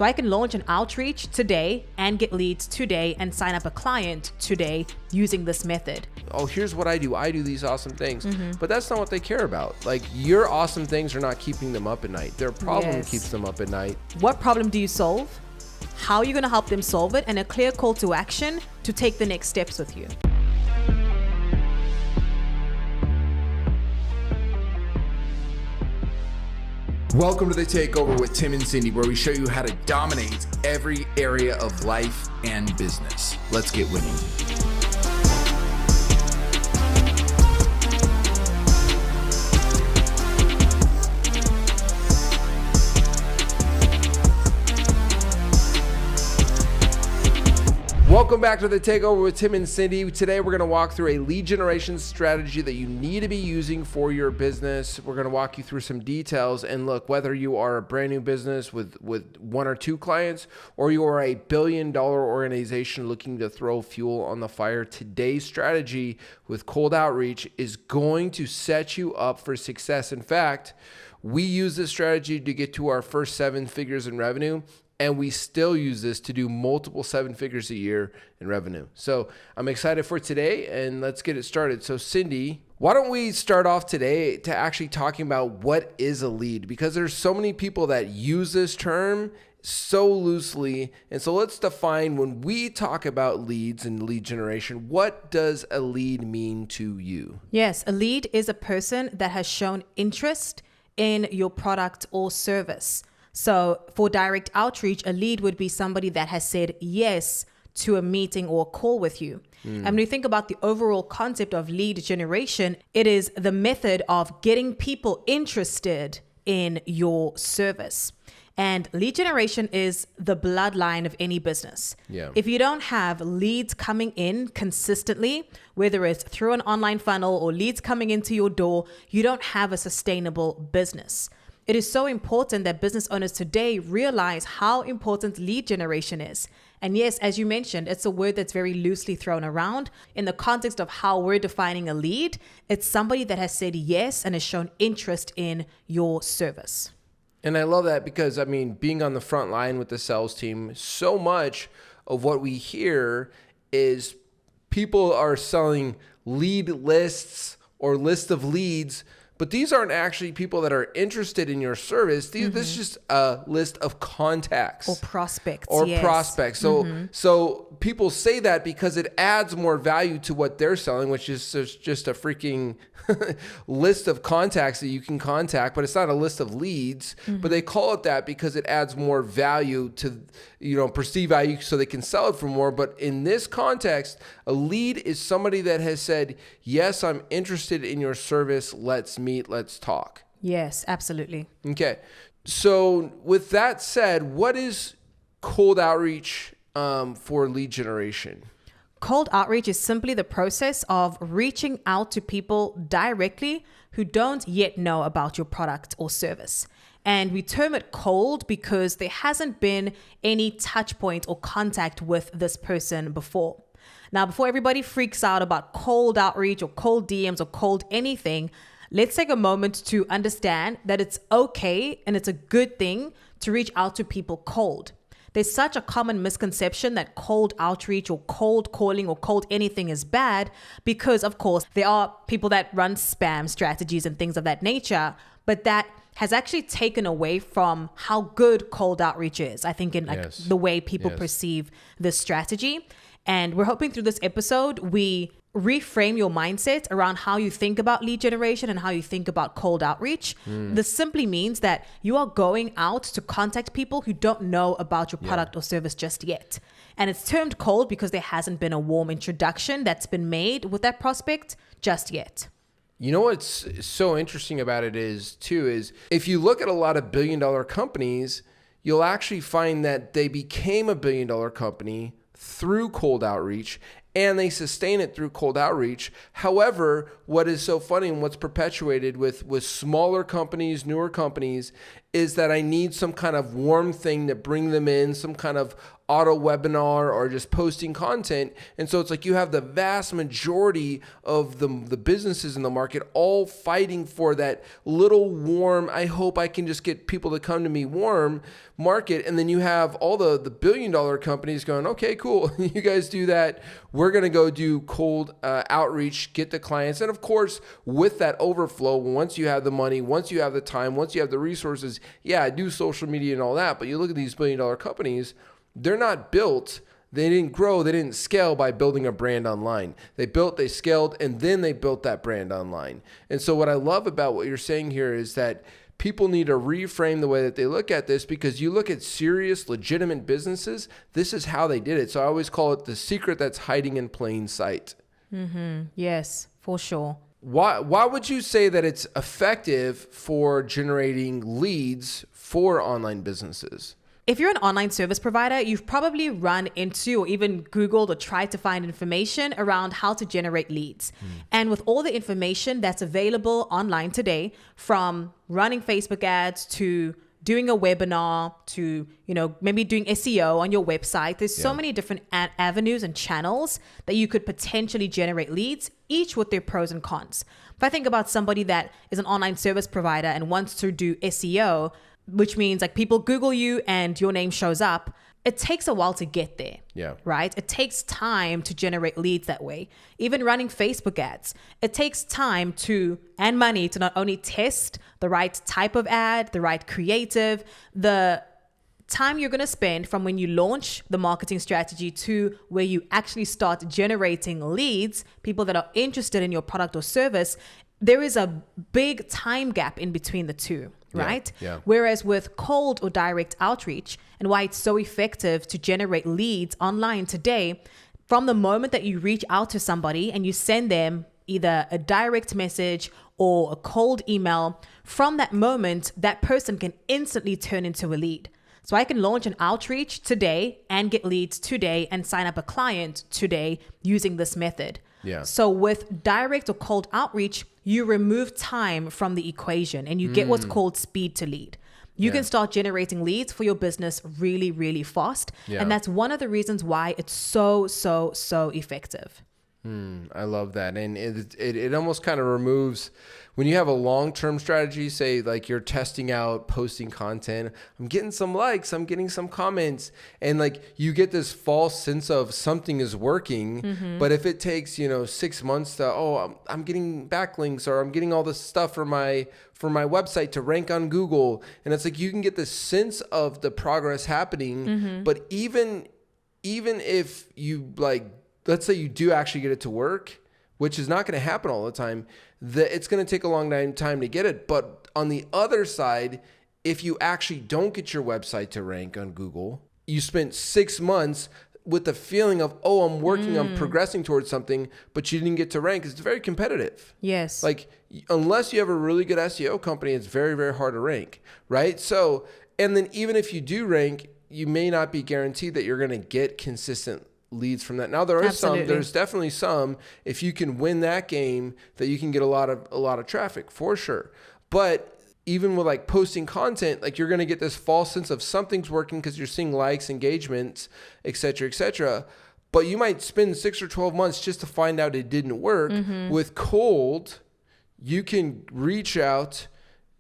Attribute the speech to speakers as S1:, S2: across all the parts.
S1: So I can launch an outreach today and get leads today and sign up a client today using this method.
S2: Oh, here's what I do. I do these awesome things. But that's not what they care about. Like, your awesome things are not keeping them up at night. Their problem keeps them up at night.
S1: What problem do you solve? How are you going to help them solve it? And a clear call to action to take the next steps with you.
S3: Welcome to the Takeover with Tim and Cindy, where we show you how to dominate every area of life and business. Let's get winning.
S2: Welcome back to the Takeover with Tim and Cindy. Today we're going to walk through a lead generation strategy that you need to be using for your business. We're going to walk you through some details. And look, whether you are a brand new business with one or two clients, or you are a billion-dollar organization looking to throw fuel on the fire, today's strategy with cold outreach is going to set you up for success. In fact, we use this strategy to get to our first 7 figures in revenue. And we still use this to do multiple 7 figures a year in revenue. So I'm excited for today, and let's get it started. So Cindy, why don't we start off today to actually talking about what is a lead? Because there's so many people that use this term so loosely. And so let's define, when we talk about leads and lead generation, what does a lead mean to you?
S1: Yes, a lead is a person that has shown interest in your product or service. So for direct outreach, a lead would be somebody that has said yes to a meeting or a call with you. And when you think about the overall concept of lead generation, it is the method of getting people interested in your service. And lead generation is the bloodline of any business.
S2: Yeah.
S1: If you don't have leads coming in consistently, whether it's through an online funnel or leads coming into your door, you don't have a sustainable business. It is so important that business owners today realize how important lead generation is. And yes, as you mentioned, it's a word that's very loosely thrown around. In the context of how we're defining a lead, it's somebody that has said yes and has shown interest in your service.
S2: And I love that because, I mean, being on the front line with the sales team, so much of what we hear is people are selling lead lists or list of leads, but these aren't actually people that are interested in your service. This is just a list of contacts.
S1: Or prospects.
S2: Prospects. So people say that because it adds more value to what they're selling, which is just a freaking list of contacts that you can contact, but it's not a list of leads. But they call it that because it adds more value to, perceived value, so they can sell it for more. But in this context, a lead is somebody that has said, yes, I'm interested in your service. Let's meet, let's talk.
S1: Yes, absolutely.
S2: Okay. So with that said, what is cold outreach for lead generation?
S1: Cold outreach is simply the process of reaching out to people directly who don't yet know about your product or service. And we term it cold because there hasn't been any touch point or contact with this person before. Now, before everybody freaks out about cold outreach or cold DMs or cold anything, let's take a moment to understand that it's okay and it's a good thing to reach out to people cold. There's such a common misconception that cold outreach or cold calling or cold anything is bad because, of course, there are people that run spam strategies and things of that nature, but that has actually taken away from how good cold outreach is, I think, in the way people perceive this strategy. And we're hoping through this episode, we reframe your mindset around how you think about lead generation and how you think about cold outreach. This simply means that you are going out to contact people who don't know about your product or service just yet. And it's termed cold because there hasn't been a warm introduction that's been made with that prospect just yet.
S2: You know what's so interesting about it is if you look at a lot of billion-dollar companies, you'll actually find that they became a billion-dollar company through cold outreach, and they sustain it through cold outreach. However, what is so funny and what's perpetuated with smaller companies, newer companies, is that I need some kind of warm thing to bring them in, some kind of auto webinar or just posting content. And so it's like you have the vast majority of the businesses in the market all fighting for that little warm, I hope I can just get people to come to me warm market. And then you have all the billion-dollar companies going, okay, cool. You guys do that. We're going to go do cold outreach, get the clients. And of course, with that overflow, once you have the money, once you have the time, once you have the resources, yeah, do social media and all that. But you look at these billion-dollar companies, they're not built, they didn't grow, they didn't scale by building a brand online. They built, they scaled, and then they built that brand online. And so what I love about what you're saying here is that people need to reframe the way that they look at this, because you look at serious, legitimate businesses, this is how they did it. So I always call it the secret that's hiding in plain sight.
S1: Mm-hmm. Yes, for sure.
S2: Why would you say that it's effective for generating leads for online businesses?
S1: If you're an online service provider, you've probably run into or even Googled or tried to find information around how to generate leads. And with all the information that's available online today, from running Facebook ads to doing a webinar to, maybe doing SEO on your website, there's so many different avenues and channels that you could potentially generate leads, each with their pros and cons. If I think about somebody that is an online service provider and wants to do SEO, which means like people Google you and your name shows up, it takes a while to get there.
S2: Yeah.
S1: Right? It takes time to generate leads that way. Even running Facebook ads, it takes time and money to not only test the right type of ad, the right creative, the time you're going to spend from when you launch the marketing strategy to where you actually start generating leads, people that are interested in your product or service. There is a big time gap in between the two, right?
S2: Yeah.
S1: Whereas with cold or direct outreach, and why it's so effective to generate leads online today, from the moment that you reach out to somebody and you send them either a direct message or a cold email, from that moment, that person can instantly turn into a lead. So I can launch an outreach today and get leads today and sign up a client today using this method.
S2: Yeah.
S1: So with direct or cold outreach, you remove time from the equation and you get what's called speed to lead. You can start generating leads for your business really, really fast.
S2: Yeah.
S1: And that's one of the reasons why it's so effective.
S2: I love that. And it almost kind of removes, when you have a long-term strategy, say like you're testing out posting content, I'm getting some likes, I'm getting some comments, and like you get this false sense of something is working. Mm-hmm. But if it takes, 6 months to, I'm getting backlinks, or I'm getting all this stuff for my website to rank on Google. And it's like, you can get this sense of the progress happening. Mm-hmm. But even if you let's say you do actually get it to work, which is not going to happen all the time, it's going to take a long time to get it. But on the other side, if you actually don't get your website to rank on Google, you spent 6 months with the feeling of, I'm working, I'm progressing towards something, but you didn't get to rank. It's very competitive.
S1: Yes.
S2: Like, unless you have a really good SEO company, it's very, very hard to rank, right? So, and then even if you do rank, you may not be guaranteed that you're going to get consistent leads from that. Now there's definitely some, if you can win that game, that you can get a lot of traffic for sure. But even with like posting content, like you're going to get this false sense of something's working because you're seeing likes, engagements, et cetera, but you might spend 6 or 12 months just to find out it didn't work. Mm-hmm. With cold, you can reach out,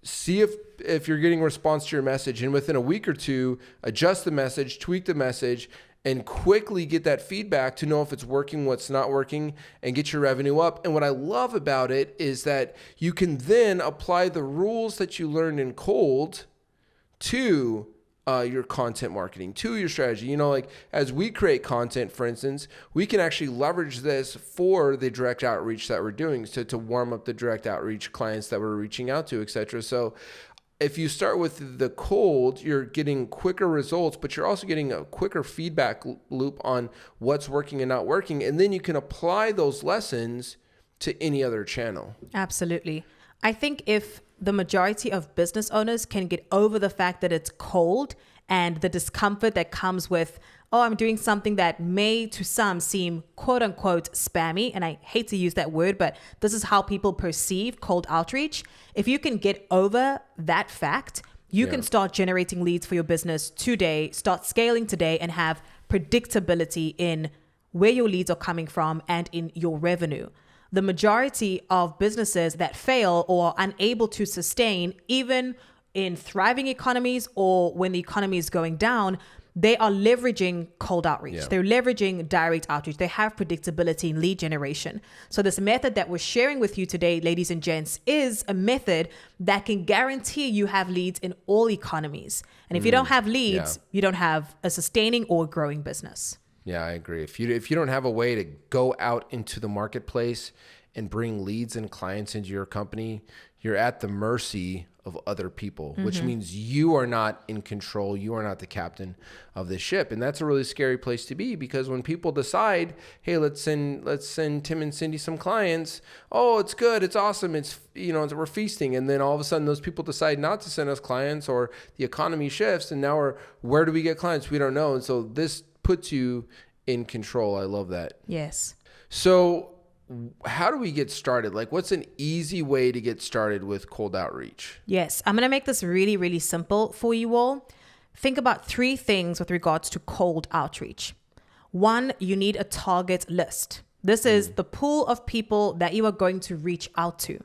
S2: see if you're getting a response to your message, and within a week or two, adjust the message, tweak the message, and quickly get that feedback to know if it's working, what's not working, and get your revenue up. And what I love about it is that you can then apply the rules that you learned in cold to your content marketing, to your strategy. Like as we create content, for instance, we can actually leverage this for the direct outreach that we're doing, to warm up the direct outreach clients that we're reaching out to, et cetera. So if you start with the cold, you're getting quicker results, but you're also getting a quicker feedback loop on what's working and not working. And then you can apply those lessons to any other channel.
S1: Absolutely. I think if the majority of business owners can get over the fact that it's cold and the discomfort that comes with, I'm doing something that may to some seem quote unquote spammy. And I hate to use that word, but this is how people perceive cold outreach. If you can get over that fact, You can start generating leads for your business today, start scaling today, and have predictability in where your leads are coming from and in your revenue. The majority of businesses that fail or are unable to sustain, even in thriving economies or when the economy is going down, they are leveraging cold outreach.
S2: Yeah.
S1: They're leveraging direct outreach. They have predictability in lead generation. So this method that we're sharing with you today, ladies and gents, is a method that can guarantee you have leads in all economies. And if you don't have leads, you don't have a sustaining or growing business.
S2: Yeah, I agree. If you don't have a way to go out into the marketplace and bring leads and clients into your company, you're at the mercy of other people, which means you are not in control. You are not the captain of the ship. And that's a really scary place to be, because when people decide, hey, let's send Tim and Cindy some clients. Oh, it's good. It's awesome. It's, we're feasting. And then all of a sudden those people decide not to send us clients, or the economy shifts. And now where do we get clients? We don't know. And so this puts you in control. I love that.
S1: Yes.
S2: So how do we get started? Like, what's an easy way to get started with cold outreach?
S1: Yes. I'm going to make this really, really simple for you all. Think about 3 things with regards to cold outreach. 1, you need a target list. This is the pool of people that you are going to reach out to.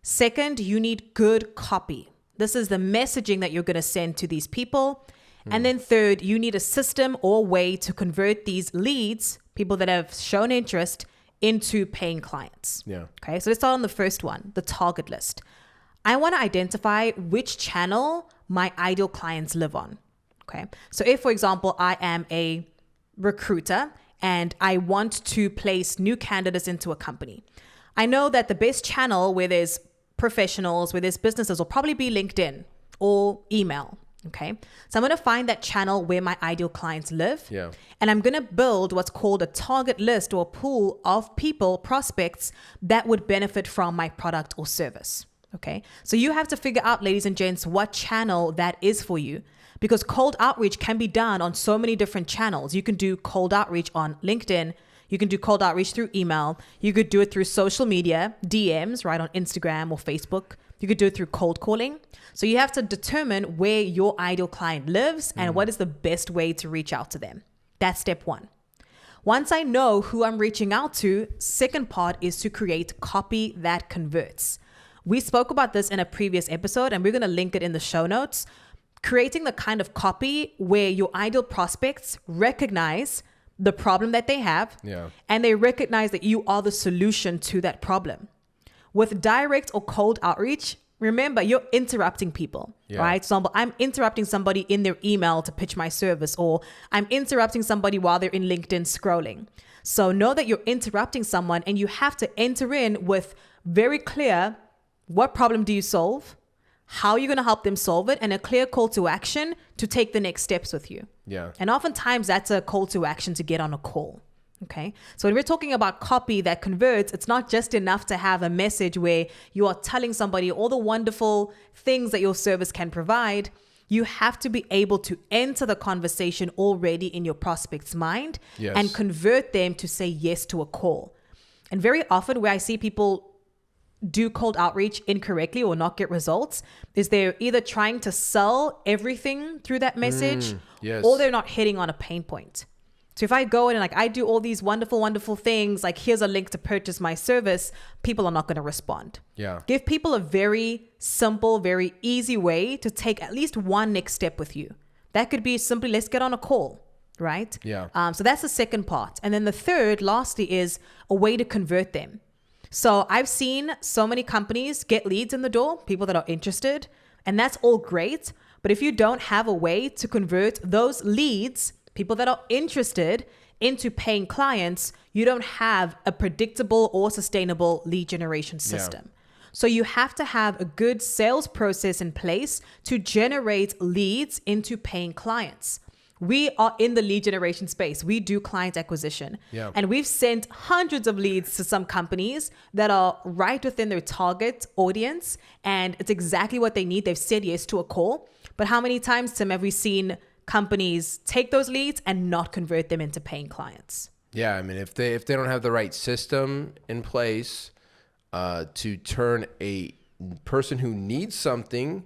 S1: 2nd, you need good copy. This is the messaging that you're going to send to these people. And then 3rd, you need a system or way to convert these leads, people that have shown interest, into paying clients.
S2: Yeah.
S1: Okay, so let's start on the first one, the target list. I want to identify which channel my ideal clients live on. Okay, so if, for example, I am a recruiter and I want to place new candidates into a company, I know that the best channel where there's professionals, where there's businesses, will probably be LinkedIn or email. Okay, so I'm going to find that channel where my ideal clients live.
S2: Yeah.
S1: And I'm going to build what's called a target list or a pool of people, prospects that would benefit from my product or service. Okay, so you have to figure out, ladies and gents, what channel that is for you, because cold outreach can be done on so many different channels. You can do cold outreach on LinkedIn. You can do cold outreach through email. You could do it through social media, DMs, right, on Instagram or Facebook. You could do it through cold calling. So you have to determine where your ideal client lives and what is the best way to reach out to them. That's step 1. Once I know who I'm reaching out to, second part is to create copy that converts. We spoke about this in a previous episode, and we're going to link it in the show notes. Creating the kind of copy where your ideal prospects recognize the problem that they have, and they recognize that you are the solution to that problem. With direct or cold outreach, remember, you're interrupting people, right? So I'm interrupting somebody in their email to pitch my service, or I'm interrupting somebody while they're in LinkedIn scrolling. So know that you're interrupting someone, and you have to enter in with very clear, what problem do you solve? How are you going to help them solve it? And a clear call to action to take the next steps with you.
S2: Yeah.
S1: And oftentimes that's a call to action to get on a call. Okay. So when we're talking about copy that converts, it's not just enough to have a message where you are telling somebody all the wonderful things that your service can provide. You have to be able to enter the conversation already in your prospect's mind and convert them to say yes to a call. And very often where I see people do cold outreach incorrectly or not get results is they're either trying to sell everything through that message or they're not hitting on a pain point. So if I go in and I do all these wonderful, wonderful things, like here's a link to purchase my service, people are not going to respond.
S2: Yeah.
S1: Give people a very simple, very easy way to take at least one next step with you. That could be simply, let's get on a call, right?
S2: Yeah.
S1: So that's the second part. And then the third, lastly, is a way to convert them. So I've seen so many companies get leads in the door, people that are interested, and that's all great. But if you don't have a way to convert those leads, people that are interested, into paying clients, you don't have a predictable or sustainable lead generation system. So you have to have a good sales process in place to generate leads into paying clients. We are in the lead generation space. We do client acquisition. And we've sent hundreds of leads to some companies that are right within their target audience. And it's exactly what they need. They've said yes to a call. But how many times, Tim, have we seen companies take those leads and not convert them into paying clients?
S2: Yeah. I mean, if they don't have the right system in place to turn a person who needs something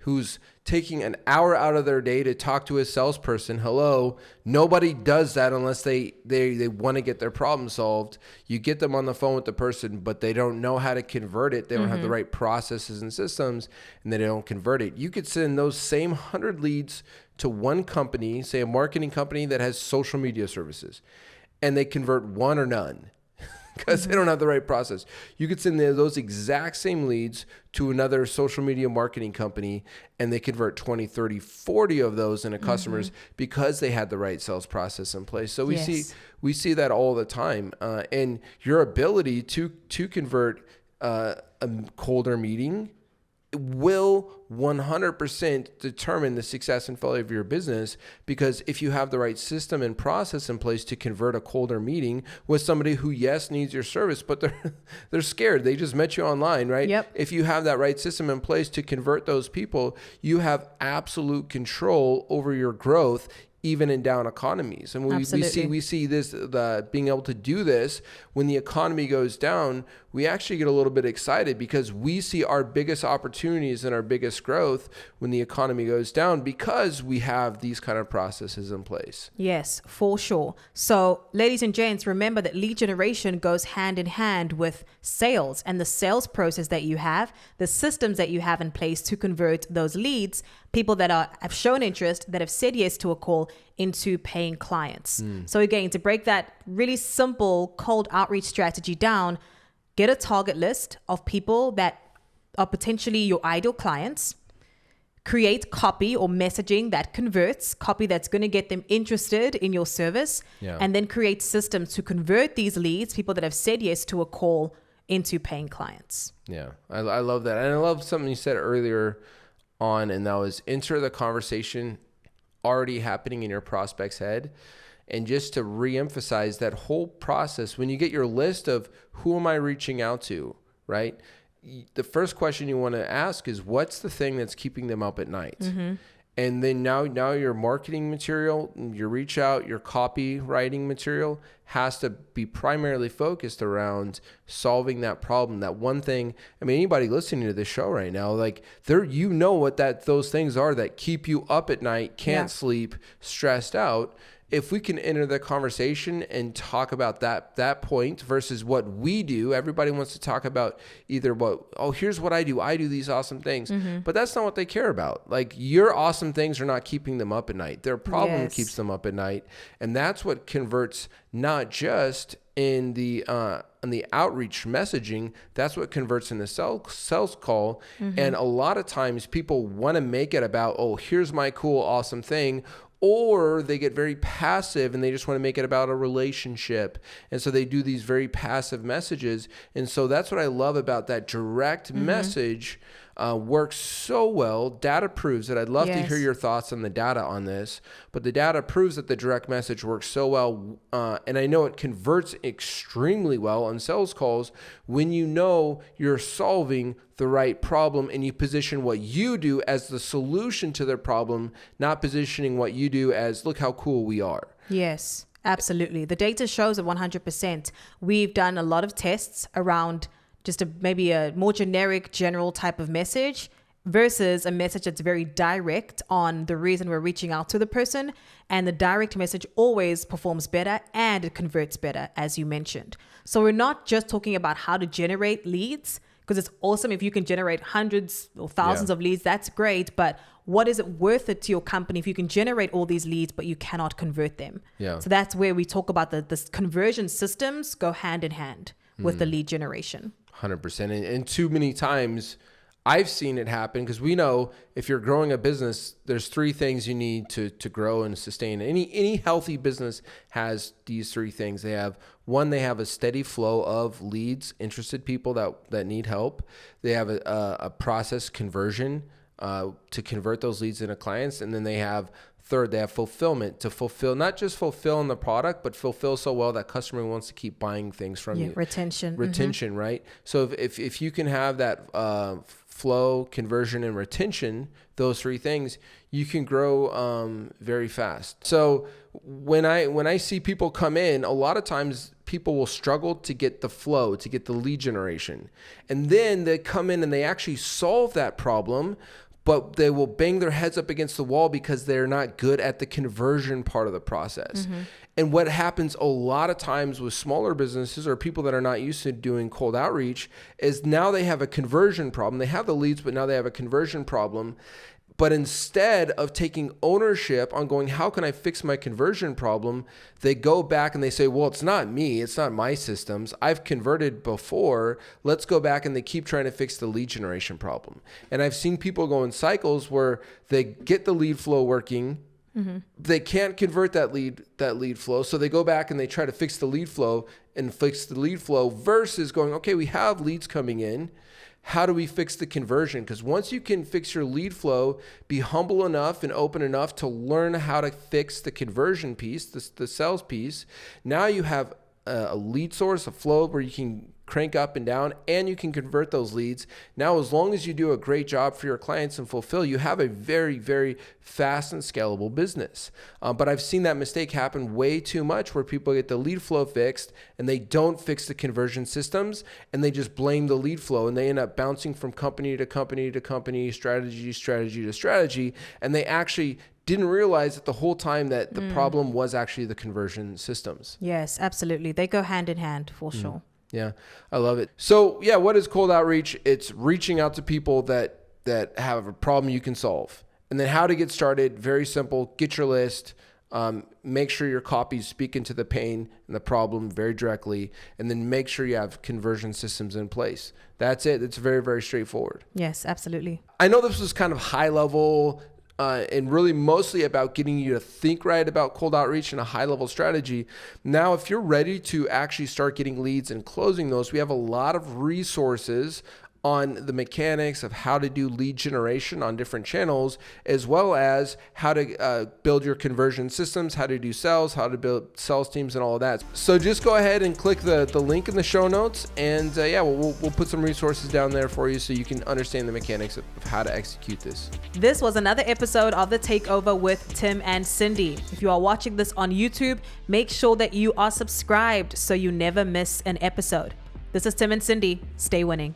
S2: who's taking an hour out of their day to talk to a salesperson. Hello, nobody does that unless they want to get their problem solved. You get them on the phone with the person, but they don't know how to convert it. They don't have the right processes and systems, and they don't convert it. You could send those same 100 leads to one company, say a marketing company that has social media services, and they convert one or none. Because they don't have the right process. You could send those exact same leads to another social media marketing company, and they convert 20, 30, 40 of those into customers because they had the right sales process in place. So we see that all the time. And your ability to convert a colder meeting will 100% determine the success and failure of your business, because if you have the right system and process in place to convert a colder meeting with somebody who, yes, needs your service, but they're scared. They just met you online, right?
S1: Yep.
S2: If you have that right system in place to convert those people, you have absolute control over your growth, even in down economies. And we see this, being able to do this when the economy goes down, we actually get a little bit excited because we see our biggest opportunities and our biggest growth when the economy goes down, because we have these kind of processes in place.
S1: Yes, for sure. So ladies and gents, remember that lead generation goes hand in hand with sales, and the sales process that you have, the systems that you have in place to convert those leads, people that have shown interest, that have said yes to a call, into paying clients. So again, to break that really simple cold outreach strategy down, get a target list of people that are potentially your ideal clients, create copy or messaging that converts, copy that's going to get them interested in your service, and then create systems to convert these leads, people that have said yes to a call, into paying clients.
S2: Yeah, I love that. And I love something you said earlier on, and that was enter the conversation already happening in your prospect's head. And just to reemphasize that whole process, when you get your list of who am I reaching out to, right? The first question you want to ask is, what's the thing that's keeping them up at night? And then now your marketing material, your reach out, your copywriting material has to be primarily focused around solving that problem. That one thing, I mean, anybody listening to this show right now, like you know what those things are that keep you up at night, can't sleep, stressed out. If we can enter the conversation and talk about that point versus what we do, everybody wants to talk about either here's what I do. I do these awesome things, but that's not what they care about. Like, your awesome things are not keeping them up at night. Their problem keeps them up at night. And that's what converts, not just in the outreach messaging, that's what converts in the sales call. And a lot of times people want to make it about, here's my cool, awesome thing. Or they get very passive and they just want to make it about a relationship. And so they do these very passive messages. And so that's what I love about that direct message. Works so well. Data proves it. I'd love to hear your thoughts on the data on this, but the data proves that the direct message works so well. And I know it converts extremely well on sales calls when you know you're solving the right problem and you position what you do as the solution to their problem, not positioning what you do as, look how cool we are.
S1: Yes, absolutely. The data shows it 100%. We've done a lot of tests around just maybe a more generic, general type of message versus a message that's very direct on the reason we're reaching out to the person. And the direct message always performs better and it converts better, as you mentioned. So we're not just talking about how to generate leads, because it's awesome if you can generate hundreds or thousands of leads, that's great. But what is it worth it to your company if you can generate all these leads, but you cannot convert them? So that's where we talk about the conversion systems go hand in hand with the lead generation.
S2: 100%. And too many times I've seen it happen, because we know if you're growing a business, there's three things you need to grow and sustain. Any healthy business has these three things. They have a steady flow of leads, interested people that need help. They have a process conversion to convert those leads into clients. And then they have fulfillment, to fulfill, not just fulfill in the product, but fulfill so well that customer wants to keep buying things from you. Retention, right? So if you can have that flow, conversion, and retention, those three things, you can grow very fast. So when I see people come in, a lot of times people will struggle to get the flow, to get the lead generation. And then they come in and they actually solve that problem, but they will bang their heads up against the wall because they're not good at the conversion part of the process. And what happens a lot of times with smaller businesses or people that are not used to doing cold outreach is now they have a conversion problem. They have the leads, but now they have a conversion problem. But instead of taking ownership on going, how can I fix my conversion problem? They go back and they say, well, it's not me. It's not my systems. I've converted before. Let's go back, and they keep trying to fix the lead generation problem. And I've seen people go in cycles where they get the lead flow working. They can't convert that lead flow. So they go back and they try to fix the lead flow versus going, okay, we have leads coming in. How do we fix the conversion? Because once you can fix your lead flow, be humble enough and open enough to learn how to fix the conversion piece, the sales piece. Now you have a lead source, a flow where you can crank up and down, and you can convert those leads. Now, as long as you do a great job for your clients and fulfill, you have a very, very fast and scalable business. But I've seen that mistake happen way too much, where people get the lead flow fixed and they don't fix the conversion systems, and they just blame the lead flow, and they end up bouncing from company to company to company, strategy to strategy, and they actually didn't realize that the whole time that the problem was actually the conversion systems.
S1: Yes, absolutely. They go hand in hand for sure.
S2: Yeah, I love it. So yeah, what is cold outreach? It's reaching out to people that have a problem you can solve. And then how to get started, very simple. Get your list. Make sure your copies speak into the pain and the problem very directly. And then make sure you have conversion systems in place. That's it. It's very, very straightforward.
S1: Yes, absolutely.
S2: I know this was kind of high level, and really mostly about getting you to think right about cold outreach and a high level strategy. Now, if you're ready to actually start getting leads and closing those, we have a lot of resources on the mechanics of how to do lead generation on different channels, as well as how to build your conversion systems, how to do sales, how to build sales teams, and all of that. So just go ahead and click the link in the show notes, and we'll put some resources down there for you so you can understand the mechanics of how to execute this.
S1: This was another episode of The Takeover with Tim and Cindy. If you are watching this on YouTube, make sure that you are subscribed so you never miss an episode. This is Tim and Cindy. Stay winning.